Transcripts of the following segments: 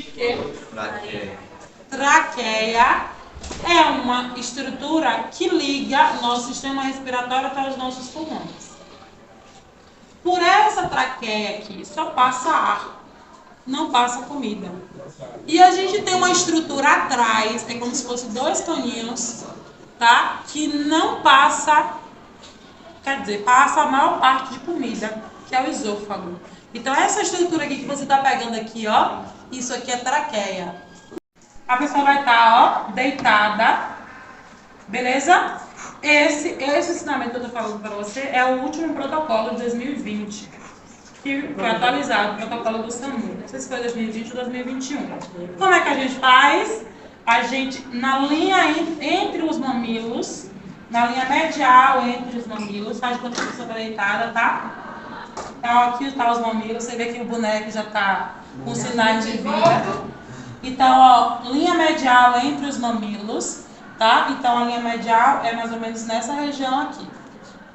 De quê? Traqueia. Traqueia é uma estrutura que liga nosso sistema respiratório até os nossos pulmões. Por essa traqueia aqui, só passa ar, não passa comida. E a gente tem uma estrutura atrás, é como se fosse dois caninhos, tá? Que não passa, quer dizer, passa a maior parte de comida, que é o esôfago. Então essa estrutura aqui que você está pegando aqui, ó, isso aqui é traqueia. A pessoa vai estar, ó, deitada, beleza? Esse ensinamento que eu estou falando para você é o último protocolo de 2020, que foi atualizado, o protocolo do SAMU. Não sei se foi 2020 ou 2021. Como é que a gente faz? A gente, na linha entre os mamilos, na linha medial entre os mamilos, faz quando a pessoa está deitada, tá? Então aqui está os mamilos, você vê que o boneco já está com sinais de vida. Então, ó, linha medial entre os mamilos, tá? Então a linha medial é mais ou menos nessa região aqui,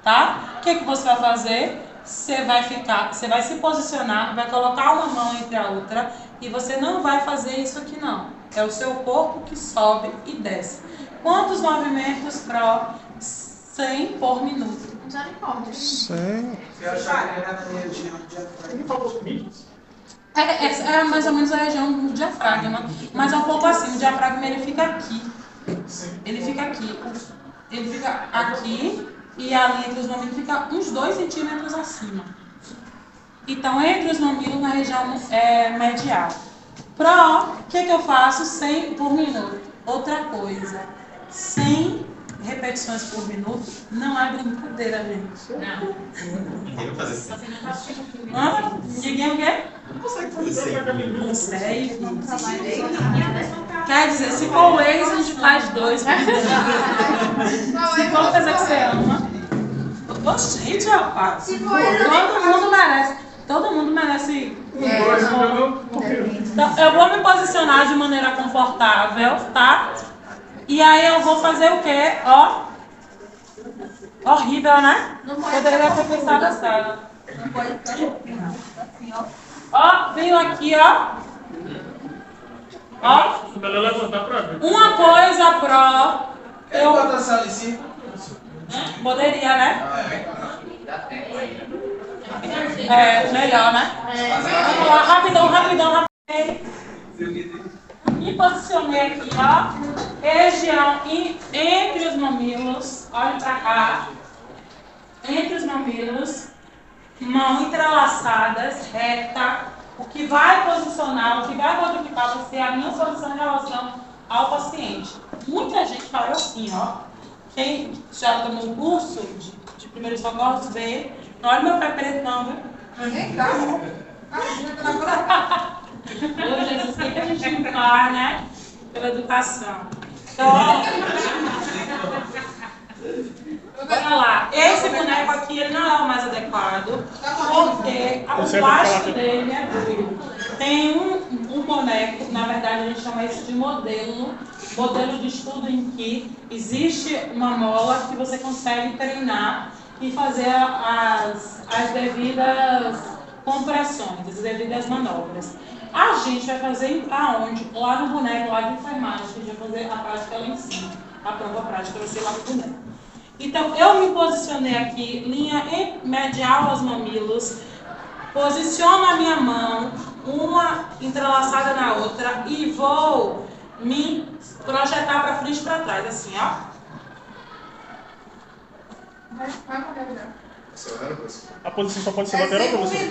tá? O que você vai fazer? Você vai se posicionar, vai colocar uma mão entre a outra e você não vai fazer isso aqui não. É o seu corpo que sobe e desce. Quantos movimentos pro 100 por minuto? 100. Você achava que era na região de diafragma? É mais ou menos a região do diafragma, mas é um pouco assim, o diafragma ele fica aqui. Ele fica aqui. Ele fica aqui e ali entre os mamilos fica uns 2 centímetros acima. Então, entre os mamilos na região medial. Pro, o que eu faço? 100 por minuto. Outra coisa, 100 repetições por minuto não é brincadeira, gente. Ninguém vai fazer isso. Ninguém o quê? Não consegue fazer isso. Consegue. Quer dizer, se for o ex, a gente faz 2. Se for coisa que você ama. Gente, rapaz. Todo mundo merece. Então, eu vou me posicionar de maneira confortável, tá? E aí eu vou fazer o quê? Ó. Horrível, né? Poderia ter pensado assim. Não pode ficar assim, ó. Ó, venho aqui, ó. Ó. Uma coisa pro. Eu boto essa ali em cima. Poderia, né? É, melhor, né? Vamos lá, rapidão. Me posicionei aqui, ó. Região entre os mamilos. Olhe pra cá. Entre os mamilos. Mão entrelaçadas, reta. O que vai posicionar, o que vai modificar vai ser a minha posição em relação ao paciente. Muita gente faz assim, ó. Quem já tomou um curso de primeiros socorros vê. Não olha meu pé preto não, viu? Nem tá. Ô, Jesus, o que a gente não faz, né? Pela educação. Então, bora lá. Esse boneco aqui ele não é o mais adequado, porque o plástico dele é duro. Tem um boneco, na verdade a gente chama isso de modelo de estudo em que existe uma mola que você consegue treinar e fazer as devidas compressões, as devidas manobras. A gente vai fazer aonde? Lá no boneco, lá de enfermagem, a gente vai fazer a prática lá em cima. A prova prática vai ser lá no boneco. Então, eu me posicionei aqui, linha medial aos mamilos, posiciono a minha mão, uma entrelaçada na outra e vou me projetar para frente e para trás, assim, ó. A posição só pode ser lateral pra você.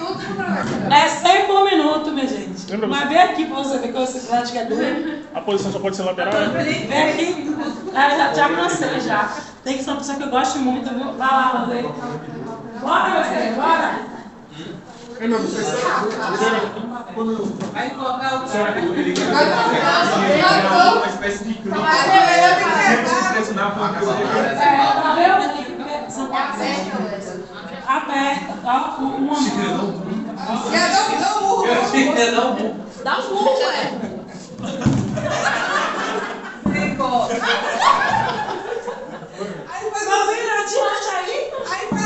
É 100 por minuto, minha gente. Mas vem aqui pra você ver que você prática é dura. A posição só pode ser lateral? Vem aqui. Já cansei já. Tem que ser uma pessoa que eu gosto muito, viu? Vai lá, Rodrigo. Bora, você, bora. Vai colocar o cara. Uma espécie de grupo. Tá vendo? Aperta, ó, uma mão. Dá um burro, é. Aí depois eu venho adiante aí. Aí faz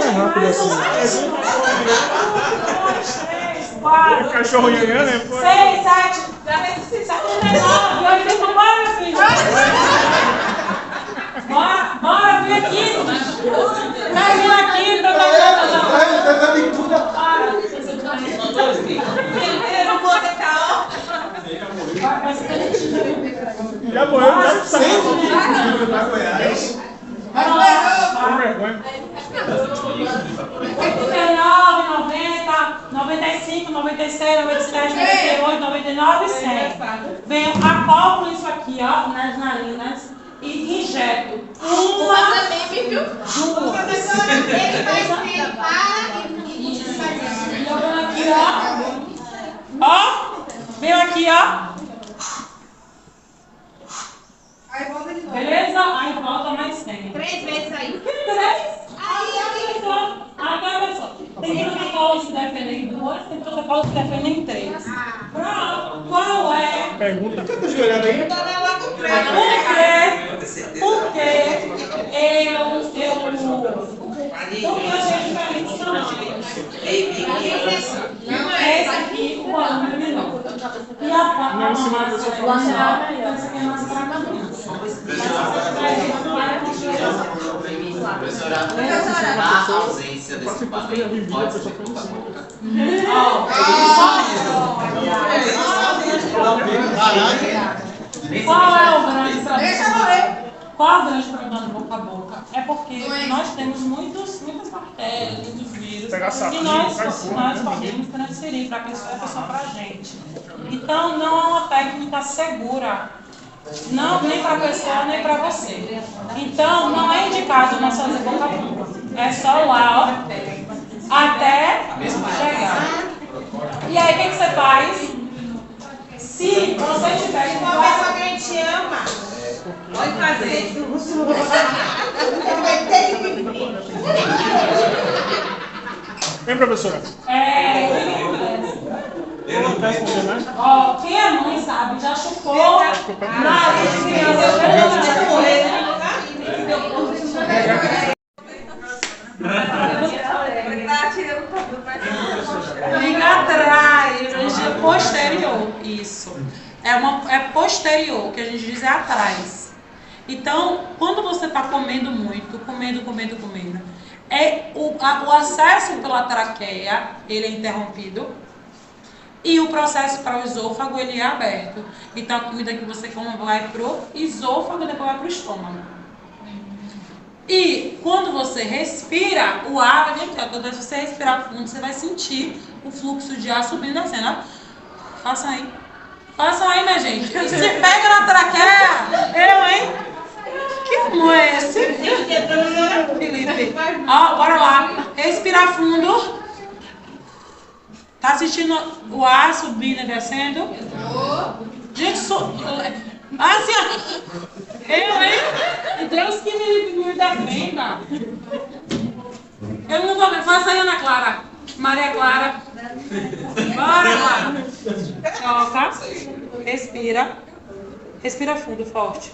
É rápido assim. 2, 3, O 4, cachorro ganhando, né? 6, 7, 79. Eu digo, bora, meu filho. Bora, vem aqui. Vai vir aqui pra dar Eu não vou deixar, ó. Já morreu, já saiu. Pra Goiás. Com vergonha. 89, 90, 95, 96, 97, 98, 99 e 100. Venho, acoplo isso aqui, ó, nas narinas e injeto. Uma, duas. E eu venho aqui, ó. Ó, venho aqui, ó. Aí volta de novo. Beleza? Aí volta mais 100. 3 vezes aí. 3? Agora, pessoal, tem protocolos que defendem em 2, tem protocolos que defendem em 3. Pronto. Qual é? Pergunta. Tá ajoelhado aí? Por que eu tenho diferentes tamanhos? Esse aqui, o aluno é menor. E a Não, em cima da pessoa. esse aqui é mais para criança. Professora, a ausência desse equipamento pode ser preocupante. Qual é o grande problema? Deixa eu morrer. Qual é o grande problema do boca a boca? É porque nós temos muitas bactérias, muitos vírus, Pegar e sapinho, nós cai fora, podemos transferir para a pessoa para a gente. Então, não é uma técnica segura. Não, nem para a pessoa, nem para você. Então, não é indicado nós fazer boca a boca. É só lá, ó, até chegar. E aí, o que você faz? Se você tiver que Uma pessoa que a gente ama, pode fazer. Vem, professora. Quem é mãe sabe, já chupou nariz de criança. Liga atrás, a gente é posterior. Isso. É posterior, que a gente diz é atrás. Então, quando você está comendo muito, comendo, o acesso pela traqueia, ele é interrompido. E o processo para o esôfago, ele é aberto. Então, a comida que você come vai para o esôfago e depois vai para o estômago. E quando você respira, o ar vem aqui. Quando você respirar fundo, você vai sentir o fluxo de ar subindo e descendo. Ó. Façam aí. Façam aí, minha gente. Se pega na traqueia, eu, hein? Que amor é esse? Felipe. Ó, bora lá. Respirar fundo. Tá sentindo o ar subindo e descendo? Gente, assim, ó. Eu, hein? Deus que me defenda. Eu não vou ver. Faça aí, Ana Clara. Maria Clara. Bora, Clara. Toca. Respira. Respira fundo, forte.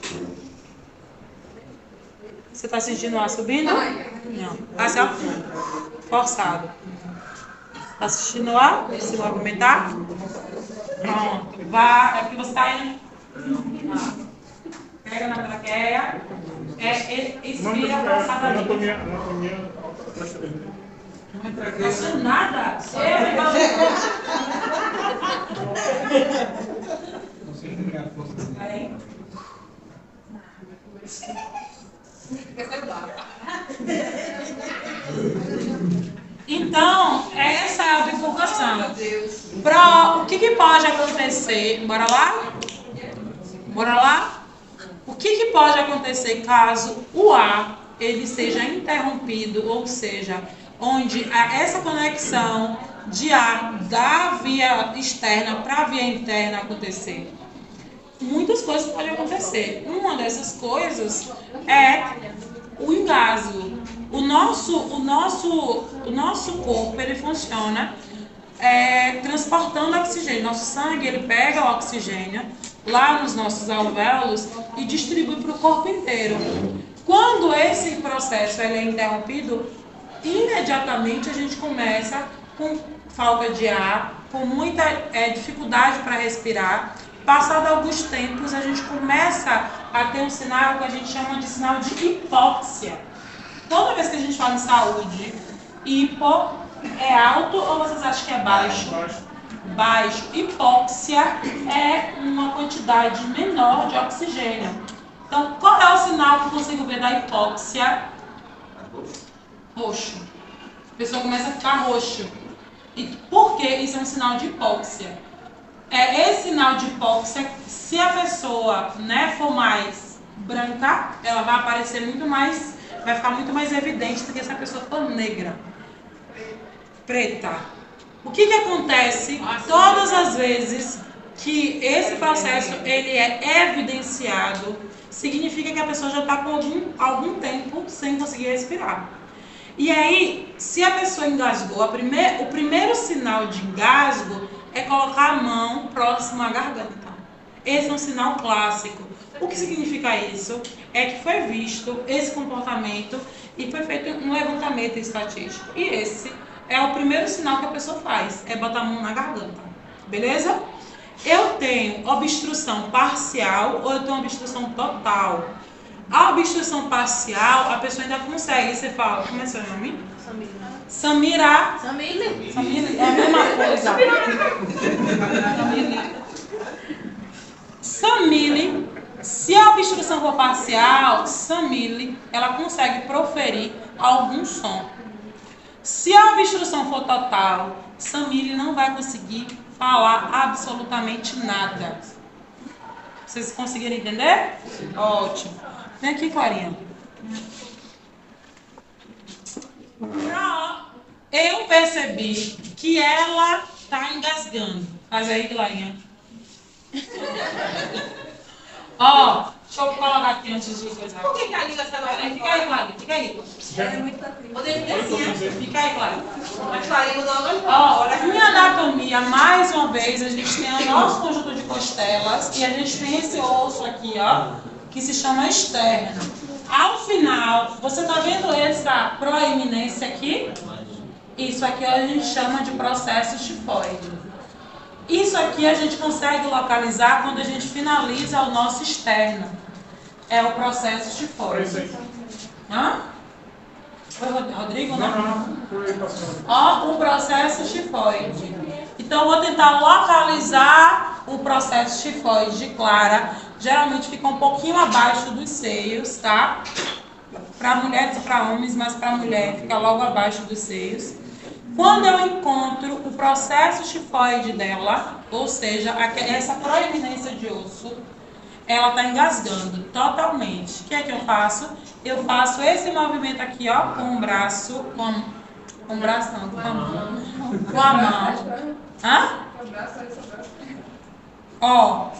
Você tá sentindo o ar subindo? Não. Assim, ó. Forçado. Tá assistindo lá? Se movimentar? Pronto. Vá. É porque você tá indo. Pega na traqueia. Expira forçadamente. Anatomia. Não tá nada? Aí. Então, essa é a bifurcação. O que pode acontecer? Bora lá? Bora lá? O que pode acontecer caso o ar ele seja interrompido, ou seja, onde essa conexão de ar da via externa para a via interna acontecer? Muitas coisas podem acontecer. Uma dessas coisas é o engasgo. O nosso corpo ele funciona transportando oxigênio. Nosso sangue ele pega o oxigênio lá nos nossos alvéolos e distribui para o corpo inteiro. Quando esse processo ele é interrompido, imediatamente a gente começa com falta de ar, com muita dificuldade para respirar. Passado alguns tempos, a gente começa a ter um sinal que a gente chama de sinal de hipóxia. Toda vez que a gente fala em saúde, hipo é alto ou vocês acham que é baixo? Baixo. Hipóxia é uma quantidade menor de oxigênio. Então, qual é o sinal que eu consigo ver da hipóxia? Roxo. A pessoa começa a ficar roxo. E por que isso é um sinal de hipóxia? Esse sinal de hipóxia, se a pessoa, for mais branca, ela vai aparecer muito mais, vai ficar muito mais evidente do que se a pessoa for negra. Preta. O que acontece todas as vezes que esse processo ele é evidenciado, significa que a pessoa já está com algum tempo sem conseguir respirar. E aí, se a pessoa engasgou, o primeiro sinal de engasgo é colocar a mão próximo à garganta. Esse é um sinal clássico. O que significa isso? É que foi visto esse comportamento e foi feito um levantamento estatístico. E esse é o primeiro sinal que a pessoa faz, é botar a mão na garganta. Beleza? Eu tenho obstrução parcial ou eu tenho obstrução total? A obstrução parcial, a pessoa ainda consegue. Você fala, como é seu nome? Samira. Samira é a mesma coisa. Samile, se a obstrução for parcial, Samile, ela consegue proferir algum som. Se a obstrução for total, Samile não vai conseguir falar absolutamente nada. Vocês conseguiram entender? Ótimo. Vem aqui, Clarinha. Eu percebi que ela tá engasgando. Faz aí, Clarinha. Deixa eu colocar aqui antes de coisar. Por que a língua está lá? Fica aí, Clarinha. Fica aí. Poder ficar assim, Fica aí, Clarinha. Mas Clarinha não Olha, em anatomia, mais uma vez, a gente tem o nosso conjunto de costelas e a gente tem esse osso aqui, que se chama externo. Ao final, você está vendo essa proeminência aqui? Isso aqui a gente chama de processo tifoide. Isso aqui a gente consegue localizar quando a gente finaliza o nosso externo. É o processo tifoide. Hã? Foi Rodrigo, né? O processo tifoide. Então, eu vou tentar localizar o processo tifoide de Clara. Geralmente fica um pouquinho abaixo dos seios, tá? Para mulheres e para homens, mas para mulher fica logo abaixo dos seios. Quando eu encontro o processo tifoide dela, ou seja, essa proeminência de osso, ela está engasgando totalmente. O que é que eu faço? Eu faço esse movimento aqui, com o braço, com a mão. Hã?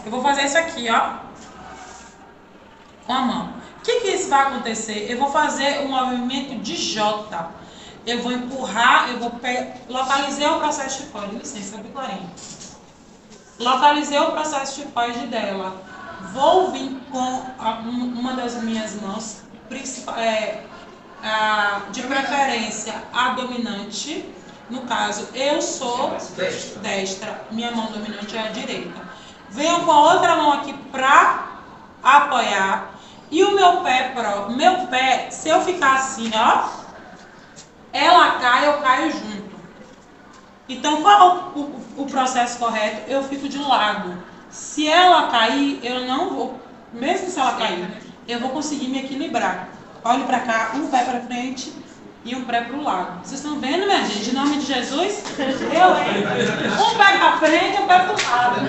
Eu vou fazer isso aqui, com a mão. O que isso vai acontecer? Eu vou fazer um movimento de J. Eu vou empurrar, localizei o processo tifoide. Licença, Clarinha. Localizei o processo tifoide dela. Vou vir com uma das minhas mãos, de preferência a dominante. No caso, eu sou destra, minha mão dominante é a direita. Venho com a outra mão aqui para apoiar. E o meu pé, se eu ficar assim, ela cai, eu caio junto. Então, qual é o processo correto? Eu fico de lado. Se ela cair, eu não vou, mesmo se ela cair, eu vou conseguir me equilibrar. Olhe para cá, um pé para frente e um pé para o lado. Vocês estão vendo, minha gente? Em nome de Jesus, um pé para frente e um pé para o lado.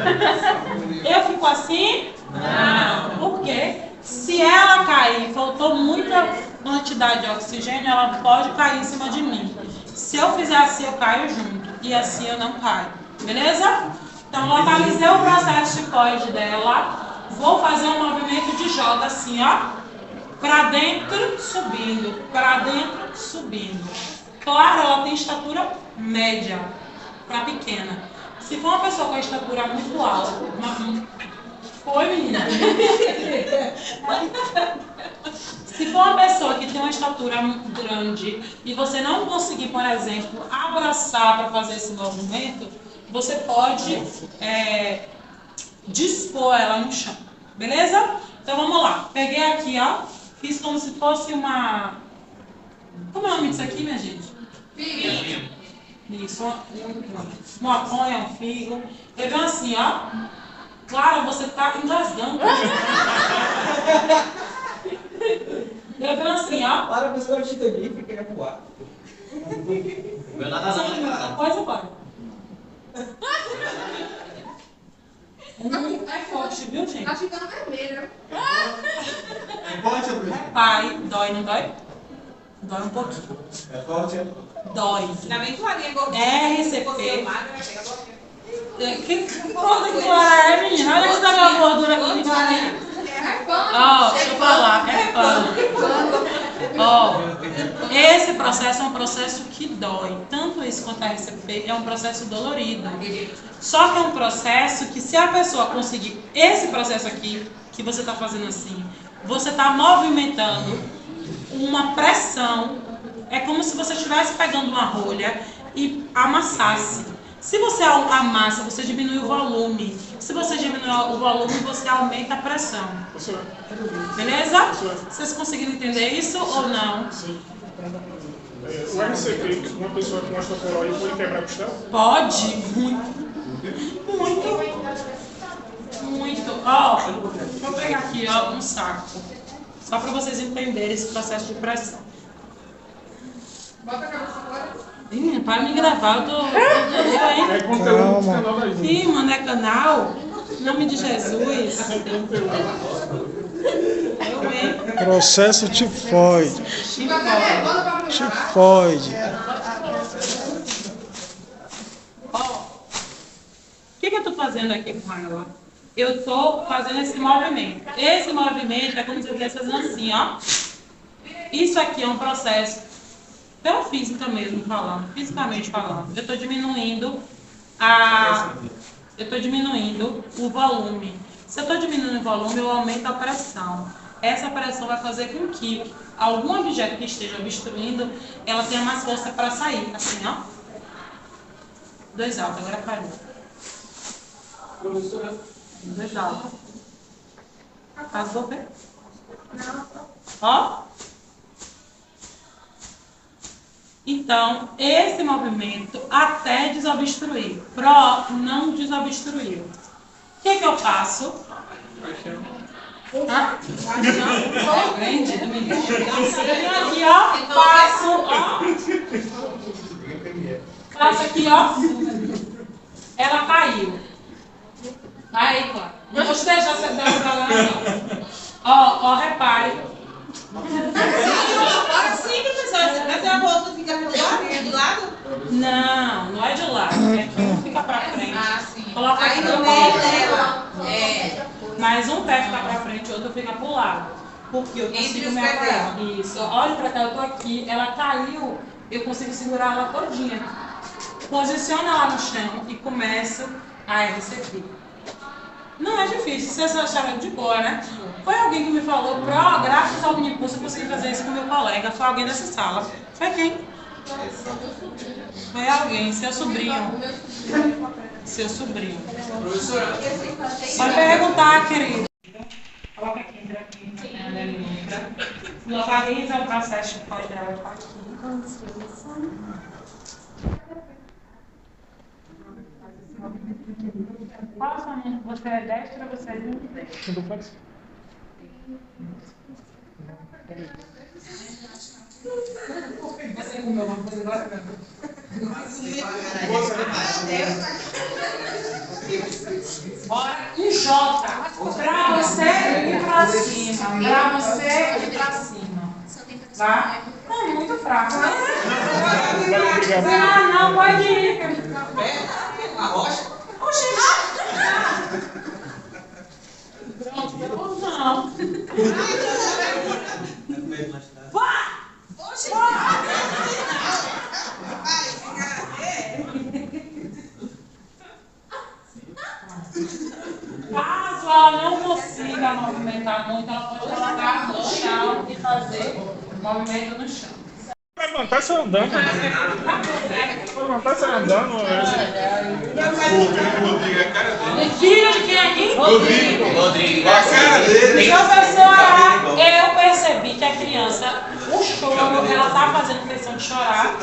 Eu fico assim? Não. Por quê? Se ela cair, faltou muita quantidade de oxigênio, ela pode cair em cima de mim. Se eu fizer assim, eu caio junto. E assim eu não caio. Beleza? Então, localizei o processo tifoide dela. Vou fazer um movimento de J assim, para dentro, subindo. Para dentro, subindo. Claro, ela tem estatura média para pequena. Se for uma pessoa com a estatura muito alta, Foi, menina? Se for uma pessoa que tem uma estatura muito grande e você não conseguir, por exemplo, abraçar para fazer esse movimento, você pode dispor ela no chão, beleza? Então vamos lá. Peguei aqui, ó, fiz como se fosse uma... Como é o nome disso aqui, minha gente? Figo. Isso, uma maconha, um figo. Pegou assim, ó. Claro, você tá engasgando. Pegou assim, ó. Para a pessoa te aqui e fica pro ar. Meu nada não, né, cara? Pode ou pode? É forte, viu, gente? Tá ficando vermelho. É forte, Bruno? Pai, dói, não dói? Dói um pouquinho. É forte, é? Dói. Ainda bem que o Arinha gordinho. RCP. Você magro, vai pegar gordinho. Que gorda que ela é, menina? Olha que está minha gordura aqui. Ó, deixa eu falar, é pano. Ó, esse processo é um processo que dói. Tanto isso quanto a RCP é um processo dolorido. Só que é um processo que, se a pessoa conseguir esse processo aqui, que você está fazendo assim, você está movimentando uma pressão. É como se você estivesse pegando uma rolha e amassasse. Se você amassa, você diminui o volume. Se você diminui o volume, você aumenta a pressão. Beleza? Vocês conseguiram entender isso ou não? O RCP, uma pessoa com osteoporose pode quebrar a costela? Pode, muito. Muito. Ó, vou pegar aqui, ó, um saco. Só para vocês entenderem esse processo de pressão. Bota a cabeça fora. Ih, para me gravar, eu tô aí. É conteúdo do canal da gente. Ih, mano, é canal? Em nome de Jesus. Eu, hein? Processo tifoide. Tifoide. Ó, o que eu tô fazendo aqui com ela? Eu tô fazendo esse movimento. Esse movimento é como se eu estivesse fazendo assim, ó. Isso aqui é um processo pela física mesmo falando, fisicamente falando. Eu estou diminuindo o volume. Se eu estou diminuindo o volume, eu aumento a pressão. Essa pressão vai fazer com que algum objeto que esteja obstruindo, ela tenha mais força para sair. Assim, ó. 2 altos, agora parou. 2 altos. Faz o ver? Ó. Então, esse movimento até desobstruir. Pró não desobstruiu. O que eu faço? Hã? Grande, menino. Aqui, ó. Faço aqui, ó. Ela caiu. Aí, claro. Não vou te deixar você dar pra lá, não. Ó, repare. Agora sim, professor. Mas a bolsa fica pro lado, é do lado? Não é de lado. É que um fica pra frente. Ah, sim. Coloca Aí aqui no no meio colo. dela. É. Mas um pé fica pra frente e o outro fica pro lado. Porque eu Entre consigo os me pés apoiar. dela. Isso. Olha pra cá, eu tô aqui. Ela caiu, eu consigo segurar ela todinha. Posiciona ela no chão e começo a RCP. Não é difícil, vocês acharam de boa, né? Foi alguém que me falou, graças ao Unipulso, eu consegui fazer isso com meu colega. Foi alguém dessa sala. Foi quem? Foi alguém, seu sobrinho. Seu sobrinho. Professora, Pode perguntar, querido. Coloca aqui, entra aqui. Localiza o processo de quadrado aqui. Qual a sua mão? Você é destra ou você é destro? Sinto flex? Você comeu alguma coisa agora? Bora em J. Pra você ir pra cima. Pra você ir pra cima. Tá? Não, muito fraco. Não, pode ir. a rocha. Oxi. Pronto, pegou não. Vá! Caso ela não consiga movimentar muito, ela pode colocar no chão e fazer movimento no chão. Levantar e sair andando. Levantar e sair andando. E filho de quem aqui? Rodrigo. A cara dele. Professora, eu percebi que a criança, o choro, ela tá fazendo questão de chorar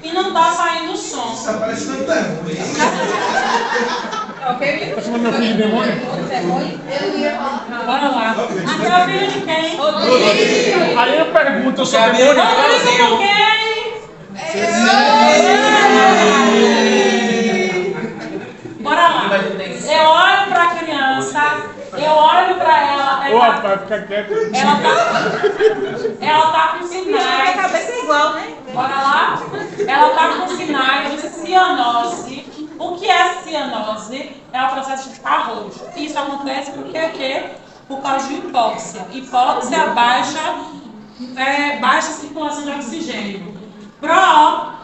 e não tá saindo som. Tá parecendo demônio. Tá chamando meu filho de demônio? Bora lá. Aqui é o filho de quem? Aí eu pergunto, eu sou demônio? Rodrigo com quem? Bora lá. Eu olho pra criança, eu olho pra ela. Ô, rapaz, fica quieto. Ela tá com A sinais. cabeça é igual, né? Bora lá? Ela tá com sinais de cianose. O que é cianose? É o processo de ficar roxo. Isso acontece porque o quê? Por causa de hipóxia. Hipóxia baixa circulação de oxigênio.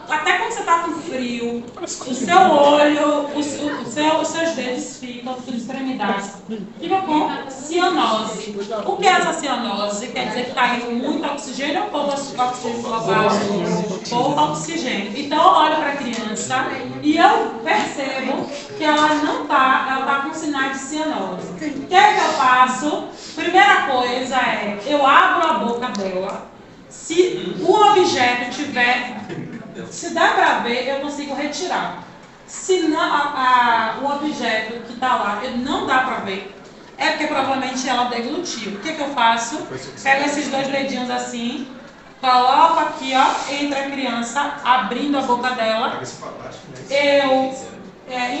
Até quando você está com frio, o seu olho, os seus dedos ficam, as suas extremidades, ficam com cianose. O que é essa cianose? Quer dizer que está indo muito oxigênio ou pouco oxigênio global? Pouco oxigênio. Então eu olho para a criança e eu percebo que ela está com sinais de cianose. O que é que eu faço? Primeira coisa é, eu abro a boca dela. Se o objeto tiver, se der para ver, eu consigo retirar. Se não, o objeto que está lá não dá para ver, é porque provavelmente ela deglutiu. O que eu faço? Pego esses dois dedinhos assim, coloco aqui, ó, entre a criança, abrindo a boca dela. Eu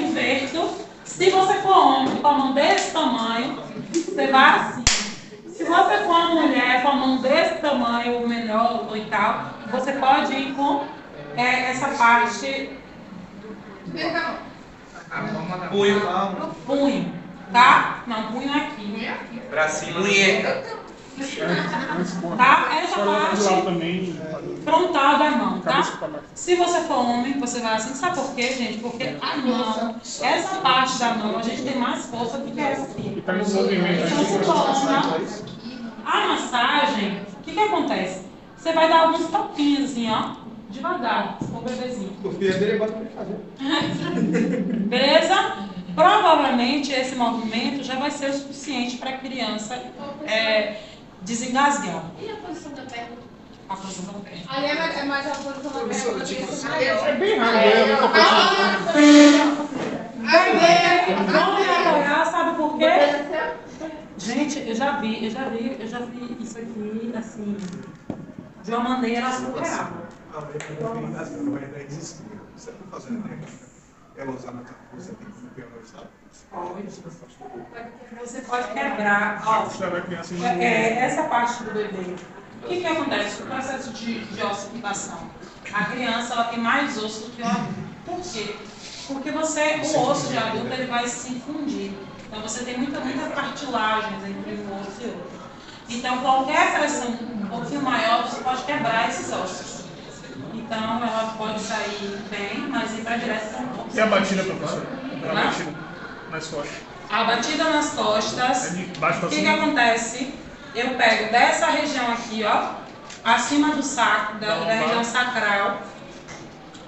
inverto. Se você for homem com a mão desse tamanho, você vai assim. Se você for uma mulher com a mão desse tamanho, ou menor, ou e tal, você pode ir com essa parte punho, tá? Não, punho aqui. Pra cima. Munheca. Tá? Essa parte frontal da mão, tá? Se você for homem, você vai assim. Sabe por quê, gente? Porque a mão, essa parte da mão, a gente tem mais força do que essa aqui. Então se torna a massagem, o que acontece? Você vai dar alguns toquinhos assim, ó, devagar, com o bebezinho. O filho dele bota pra fazer. Beleza? Provavelmente esse movimento já vai ser o suficiente para a criança desengasgar. E a posição da perna? A posição da perna. Ali é mais a posição da perna do que esse maior. É bem raro, eu nunca pensei. Vamos me apoiar, sabe por quê? Gente, eu já vi isso aqui, assim, de uma maneira surreal. Você está fazendo ela usar na você tem que ver o estado? Você pode quebrar, ó, essa parte do bebê. O que acontece? O processo de ossificação. A criança ela tem mais osso do que o adulto. Por quê? Porque o osso de adulto ele vai se infundir. Então você tem muita cartilagens entre um osso e outro. Então qualquer pressão um pouquinho maior, você pode quebrar esses ossos. Então ela pode sair bem, mas ir para direto para um pouco. E a batida, professor? A batida nas costas. A batida nas costas, o que acontece? Eu pego dessa região aqui, ó, acima do saco, da região sacral,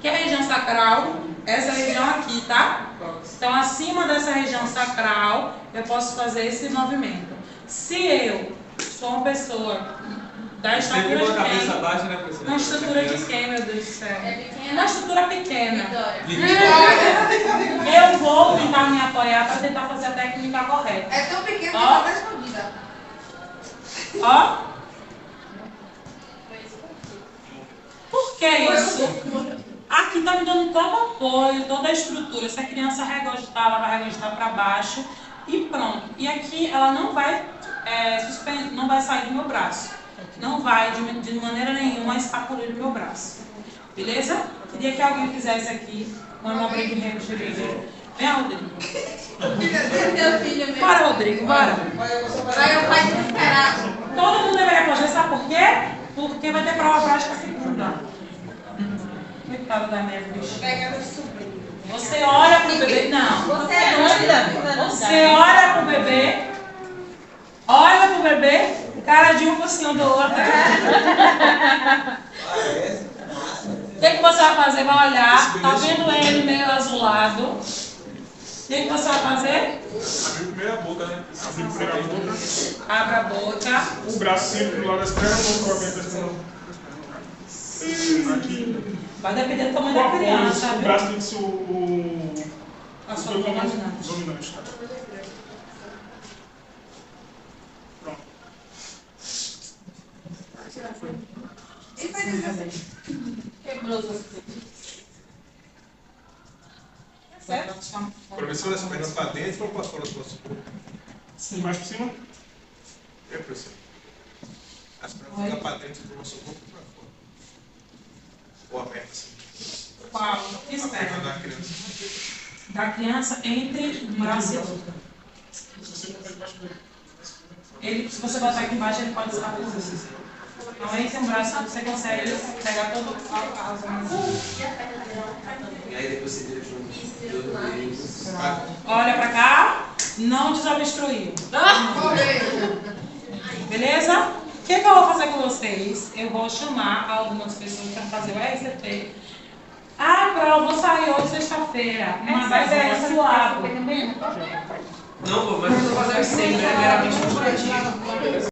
que é a região sacral, essa região aqui, tá? Então, acima dessa região sacral, eu posso fazer esse movimento. Se eu sou uma pessoa da estatura de quem? Uma estrutura de quem, meu Deus do céu? Uma estrutura pequena. Eu vou tentar me apoiar para tentar fazer a técnica correta. É tão pequeno que tá escondida. Ó. Por que isso? Aqui está me dando todo apoio, toda a estrutura. Se a criança regostar, ela vai regostar para baixo e pronto. E aqui ela não vai sair do meu braço. Não vai de maneira nenhuma escapulir do meu braço. Beleza? Queria que alguém fizesse aqui uma manobra de remo de bebê. Vem, Rodrigo. Bora, Rodrigo, bora. Vai o pai desesperado. Todo mundo deveria fazer, sabe por quê? Porque vai ter prova prática segunda. Coitado da minha bicha. Pega meu sobrinho. Você olha pro bebê. Não. Você é doida. Você olha pro bebê pro bebê, cara de um focinho do outro. O que você vai fazer? Vai olhar, tá vendo ele meio azulado. O que você vai fazer? Abrir primeiro a boca, né? Abrir primeiro a boca. Abre a boca. O braço sempre do lado das pernas ou o corpo da pessoa? Aqui. Vai depender do tamanho da criança, O viu? braço tem que ser A sua dominante. dominante, tá? Pronto. Quebrou você. Professora, as pernas para dentro ou posso pôr as costas? Sim. Mais por cima? É, professor. As pernas ficam para dentro do nosso corpo para fora. Ou aberta assim. Qual? A perna Externo. da criança. Da criança entre um braço e outro. Se você botar debaixo dele. Ele, se você botar aqui embaixo, ele pode estar por isso. Então, esse é um braço que você consegue pegar todo o caso. E aí depois você vira junto. Olha pra cá, não desobstruiu. Beleza? O que eu vou fazer com vocês? Eu vou chamar algumas pessoas para fazer o RCT. Ah, Pro, eu vou sair hoje sexta-feira. Uma das é suave. Não, pô, mas eu vou fazer assim, primeiramente no coletivo.